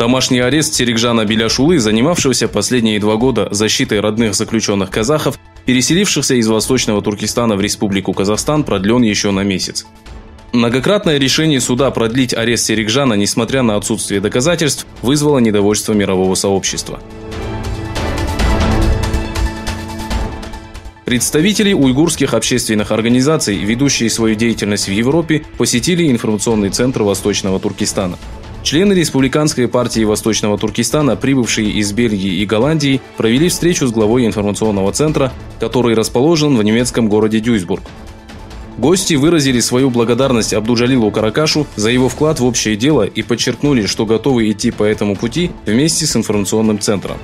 Домашний арест Серикжана Беляшулы, занимавшегося последние 2 года защитой родных заключенных казахов, переселившихся из Восточного Туркестана в Республику Казахстан, продлен еще на месяц. Многократное решение суда продлить арест Серикжана, несмотря на отсутствие доказательств, вызвало недовольство мирового сообщества. Представители уйгурских общественных организаций, ведущие свою деятельность в Европе, посетили информационный центр Восточного Туркестана. Члены Республиканской партии Восточного Туркестана, прибывшие из Бельгии и Голландии, провели встречу с главой информационного центра, который расположен в немецком городе Дюйсбург. Гости выразили свою благодарность Абдуджалилу Каракашу за его вклад в общее дело и подчеркнули, что готовы идти по этому пути вместе с информационным центром.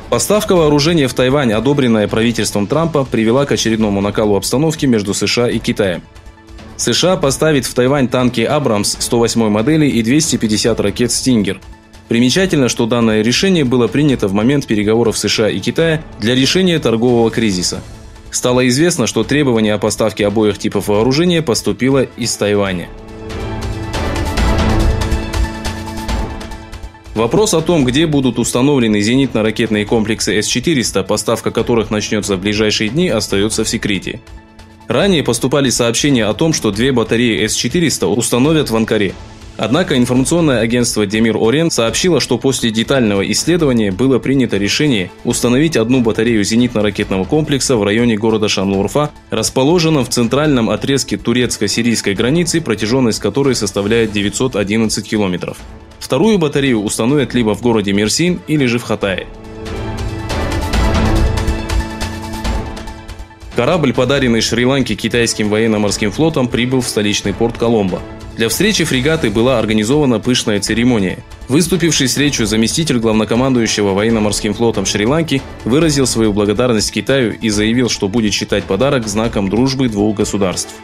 Поставка вооружения в Тайвань, одобренная правительством Трампа, привела к очередному накалу обстановки между США и Китаем. США поставит в Тайвань танки «Абрамс» 108 модели и 250 ракет «Стингер». Примечательно, что данное решение было принято в момент переговоров США и Китая для решения торгового кризиса. Стало известно, что требование о поставке обоих типов вооружения поступило из Тайваня. Вопрос о том, где будут установлены зенитно-ракетные комплексы С-400, поставка которых начнется в ближайшие дни, остается в секрете. Ранее поступали сообщения о том, что 2 батареи С-400 установят в Анкаре. Однако информационное агентство Демир Орен сообщило, что после детального исследования было принято решение установить 1 батарею зенитно-ракетного комплекса в районе города Шанлыурфа, расположенном в центральном отрезке турецко-сирийской границы, протяженность которой составляет 911 километров. 2-ю батарею установят либо в городе Мерсин, или же в Хатае. Корабль, подаренный Шри-Ланке китайским военно-морским флотом, прибыл в столичный порт Коломбо. Для встречи фрегаты была организована пышная церемония. Выступивший с речью заместитель главнокомандующего военно-морским флотом Шри-Ланки выразил свою благодарность Китаю и заявил, что будет считать подарок знаком дружбы 2 государств.